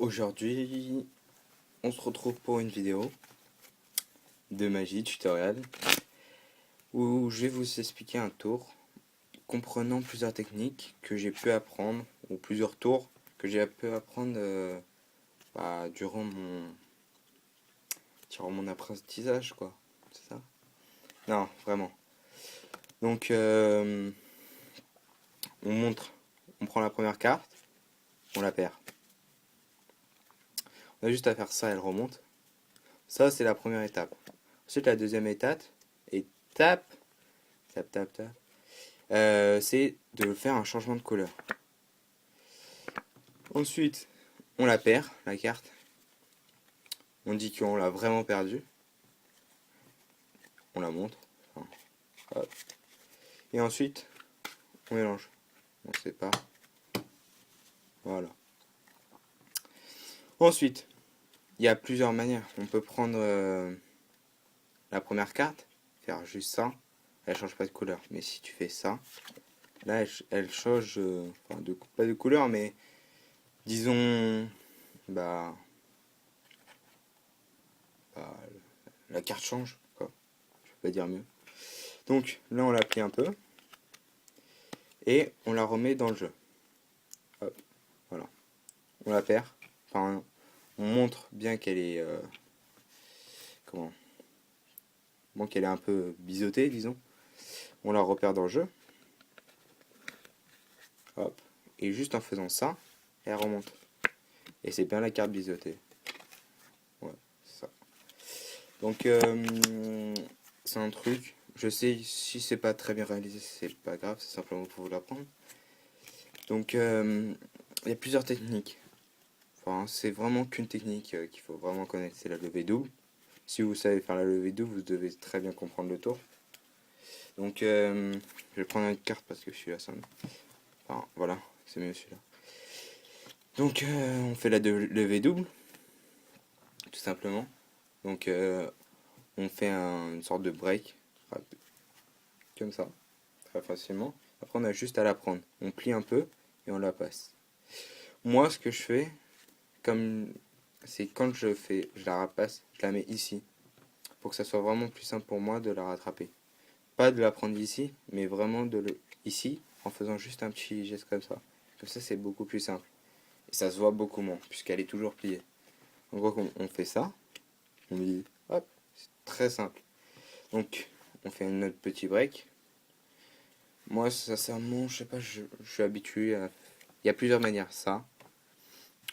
Aujourd'hui, on se retrouve pour une vidéo de magie tutoriel où je vais vous expliquer un tour comprenant plusieurs techniques que j'ai pu apprendre ou plusieurs tours que j'ai pu apprendre durant mon apprentissage, quoi. C'est ça? Non, vraiment. Donc, on prend la première carte, on la perd. On a juste à faire ça, elle remonte. Ça, c'est la première étape. Ensuite, la deuxième étape, c'est de faire un changement de couleur. Ensuite, on la perd, la carte. On dit qu'on l'a vraiment perdue. On la montre. Enfin, hop. Et ensuite, on mélange. On sépare. Voilà. Ensuite, il y a plusieurs manières. On peut prendre la première carte, faire juste ça. Elle change pas de couleur. Mais si tu fais ça, là, elle change, pas de couleur, mais disons, bah, bah, la carte change, quoi. Je peux pas dire mieux. Donc là, on la plie un peu et on la remet dans le jeu. Hop, voilà. On la perd. Enfin, on montre bien qu'elle est comment bon, qu'elle est un peu biseautée, disons. On la repère dans le jeu. Hop. Et juste en faisant ça, elle remonte. Et c'est bien la carte biseautée. Ouais, c'est ça. Donc c'est un truc. Je sais, si c'est pas très bien réalisé, c'est pas grave, c'est simplement pour vous l'apprendre. Donc il y a plusieurs techniques. Enfin, c'est vraiment qu'une technique qu'il faut vraiment connaître, c'est la levée double. Si vous savez faire la levée double, vous devez très bien comprendre le tour. Donc je vais prendre une carte parce que je suis là ça. Enfin voilà, c'est mieux celui-là. Donc on fait la levée double, tout simplement. Donc on fait une sorte de break, comme ça, très facilement. Après on a juste à la prendre. On plie un peu et on la passe. Moi ce que je fais, c'est quand je la repasse, je la mets ici. Pour que ça soit vraiment plus simple pour moi de la rattraper. Pas de la prendre ici, mais vraiment ici, en faisant juste un petit geste comme ça. Comme ça c'est beaucoup plus simple. Et ça se voit beaucoup moins, puisqu'elle est toujours pliée. En gros, on fait ça, on dit hop, c'est très simple. Donc, on fait notre petit break. Moi, sincèrement, je sais pas, je suis habitué à. Il y a plusieurs manières. Ça,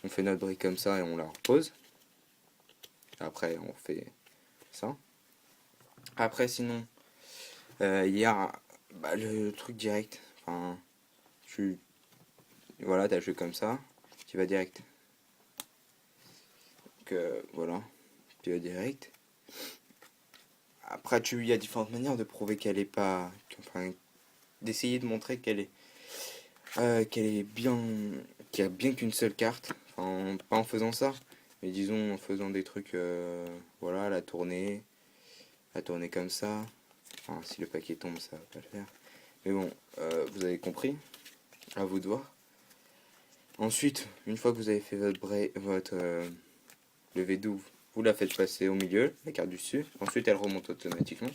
on fait notre break comme ça et on la repose. Après, on fait ça. Après, sinon, il y a le truc direct. Enfin, voilà, t'as joué comme ça, tu vas direct. Donc, voilà, tu vas direct. Après, il y a différentes manières de prouver qu'elle est pas. Enfin, d'essayer de montrer qu'elle est bien. Qu'il y a bien qu'une seule carte. Enfin, pas en faisant ça, mais disons en faisant des trucs. Voilà, la tourner comme ça. Enfin, si le paquet tombe, ça va pas le faire. Mais bon, vous avez compris. À vous de voir. Ensuite, une fois que vous avez fait votre levée double, vous la faites passer au milieu, la carte du dessus. Ensuite, elle remonte automatiquement.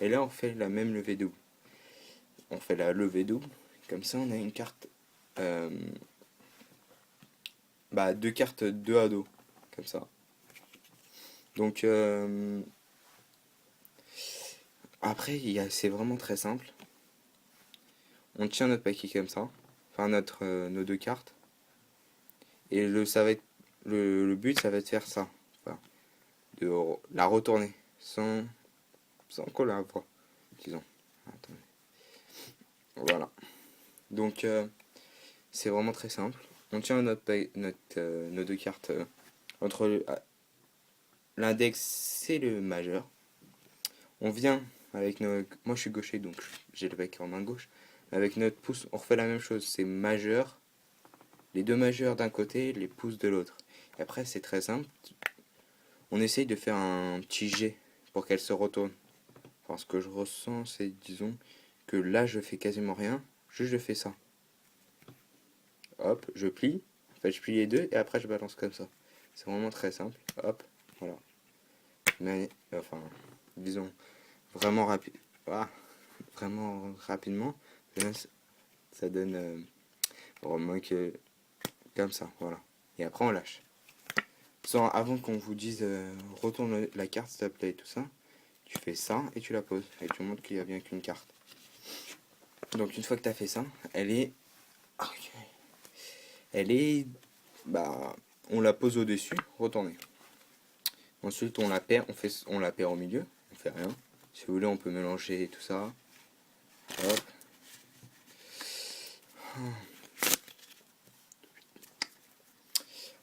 Et là, on fait la même levée double. On fait la levée double. Comme ça, on a une carte. Deux cartes deux à dos. Comme ça. Donc, après, c'est vraiment très simple. On tient notre paquet comme ça. Enfin, nos deux cartes. Et le but, ça va être de faire ça. Enfin, de la retourner. Sans qu'on la voit. Disons. Attendez. Voilà. Donc, c'est vraiment très simple. On tient nos deux cartes entre l'index et le majeur. On vient avec moi je suis gaucher donc j'ai le paquet en main gauche. Avec notre pouce, on refait la même chose. C'est majeur. Les deux majeurs d'un côté, les pouces de l'autre. Et après, c'est très simple. On essaye de faire un petit jet pour qu'elle se retourne. Enfin, ce que je ressens, c'est, disons, que là, je fais quasiment rien. Juste, je fais ça. Hop, je plie. Enfin, je plie les deux et après je balance comme ça. C'est vraiment très simple. Hop, voilà. Mais, enfin, disons, vraiment rapide. Ah, vraiment rapidement. Ça donne vraiment que comme ça, voilà. Et après on lâche. Avant qu'on vous dise retourne la carte s'il te plaît et tout ça, tu fais ça et tu la poses. Et tu montres qu'il n'y a bien qu'une carte. Donc une fois que tu as fait ça, elle est... Ok. Elle est... Bah, on la pose au-dessus, retournez. Ensuite on la perd, on la perd au milieu, on fait rien. Si vous voulez on peut mélanger tout ça. Hop.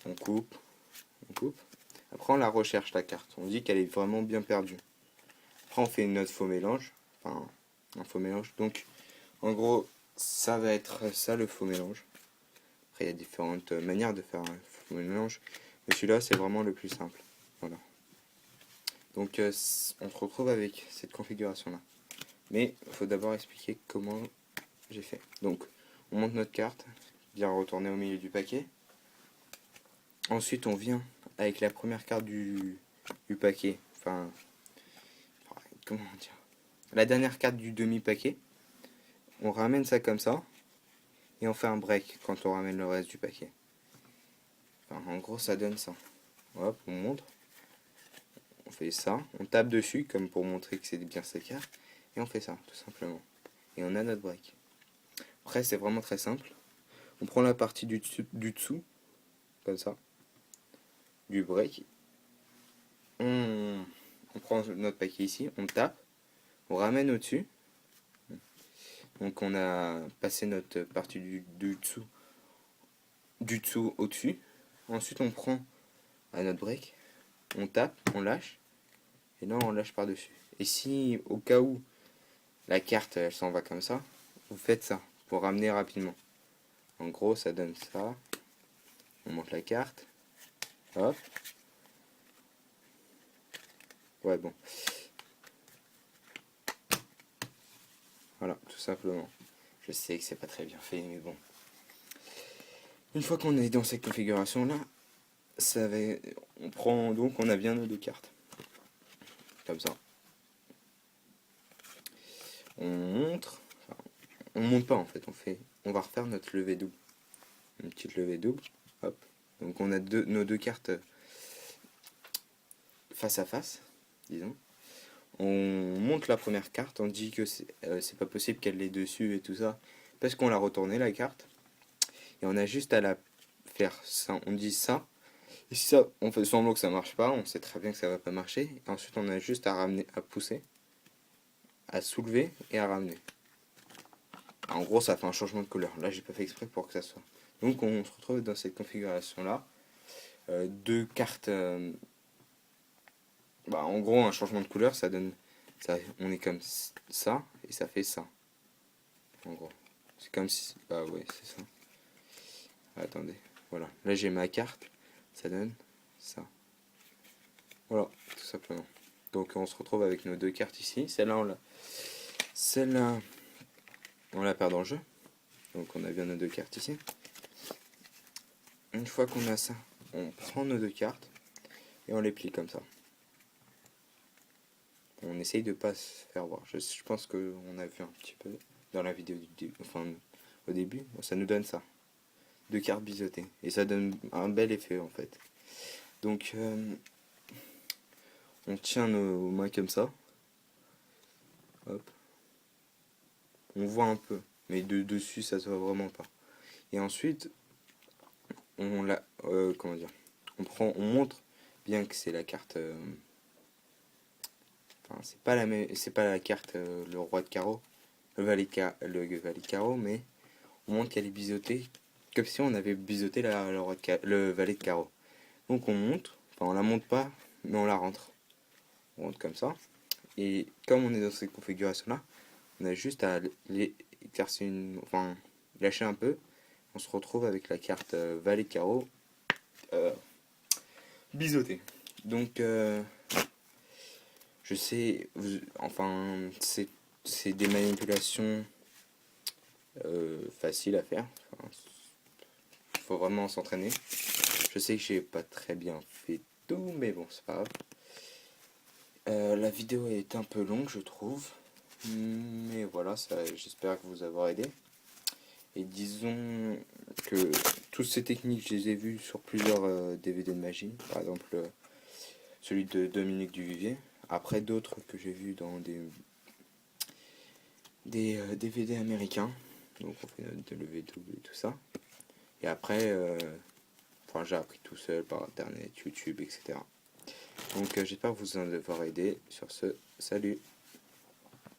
On coupe, on coupe. Après on la recherche la carte, on dit qu'elle est vraiment bien perdue. Après on fait notre faux mélange, enfin un faux mélange. Donc en gros ça va être ça le faux mélange. Après il y a différentes manières de faire un faux mélange, mais celui-là c'est vraiment le plus simple. Voilà. Donc on se retrouve avec cette configuration là. Mais il faut d'abord expliquer comment j'ai fait. Donc on monte notre carte, bien retourner au milieu du paquet. Ensuite on vient avec la première carte du paquet, enfin comment dire, la dernière carte du demi-paquet. On ramène ça comme ça et on fait un break quand on ramène le reste du paquet. Enfin, en gros ça donne ça. Hop, on montre, on fait ça, on tape dessus comme pour montrer que c'est bien sa carte et on fait ça tout simplement. Et on a notre break. Après c'est vraiment très simple. On prend la partie du dessous comme ça, du break. On prend notre paquet ici, on tape, on ramène au-dessus. Donc on a passé notre partie du dessous au-dessus. Ensuite on prend à notre break, on tape, on lâche, et là on lâche par-dessus. Et si au cas où la carte elle s'en va comme ça, vous faites ça pour ramener rapidement. En gros ça donne ça. On monte la carte. Hop. Ouais bon. Voilà, tout simplement. Je sais que c'est pas très bien fait, mais bon. Une fois qu'on est dans cette configuration là, ça va, on prend donc on a bien nos deux cartes. Comme ça. On montre, enfin, on monte pas en fait, on va refaire notre levée double. Une petite levée double, hop. Donc on a nos deux cartes face à face, disons. On monte la première carte, on dit que c'est pas possible qu'elle l'ait dessus et tout ça, parce qu'on l'a retourné la carte. Et on a juste à la faire ça, on dit ça. Et si ça, on fait semblant que ça marche pas, on sait très bien que ça va pas marcher. Et ensuite on a juste à ramener, à pousser, à soulever et à ramener. En gros, ça fait un changement de couleur. Là, j'ai pas fait exprès pour que ça soit. Donc, on se retrouve dans cette configuration-là. Deux cartes. En gros, un changement de couleur, ça donne. Ça, on est comme ça et ça fait ça. En gros. C'est comme si. Bah ouais, c'est ça. Attendez. Voilà. Là, j'ai ma carte. Ça donne ça. Voilà, tout simplement. Donc, on se retrouve avec nos deux cartes ici. Celle-là, on la perd dans le jeu. Donc, on a bien nos deux cartes ici. Une fois qu'on a ça, on prend nos deux cartes et on les plie comme ça. On essaye de pas se faire voir. Je pense qu'on a vu un petit peu dans la vidéo au début, ça nous donne ça. Deux cartes biseautées. Et ça donne un bel effet en fait. Donc on tient nos mains comme ça. Hop. On voit un peu, mais dessus ça se voit vraiment pas. Et ensuite comment dire, on montre bien que c'est la carte. C'est pas la carte le roi de carreau, le valet de carreau, mais on montre qu'elle est biseautée comme si on avait biseauté le valet de carreau. Donc on monte, enfin on la monte pas, mais on la rentre. On rentre comme ça. Et comme on est dans cette configuration là, on a juste à lâcher un peu. On se retrouve avec la carte valet de carreau biseautée. Donc je sais, c'est des manipulations faciles à faire. Enfin, faut vraiment s'entraîner. Je sais que j'ai pas très bien fait tout, mais bon, c'est pas grave. La vidéo est un peu longue, je trouve. Mais voilà, j'espère que vous avoir aidé. Et disons que toutes ces techniques, je les ai vues sur plusieurs DVD de magie. Par exemple, celui de Dominique Duvivier. Après, d'autres que j'ai vus dans des DVD américains. Donc, on fait de lever double et tout ça. Et après, enfin, j'ai appris tout seul par internet, YouTube, etc. Donc, j'espère vous en avoir aidé. Sur ce, salut!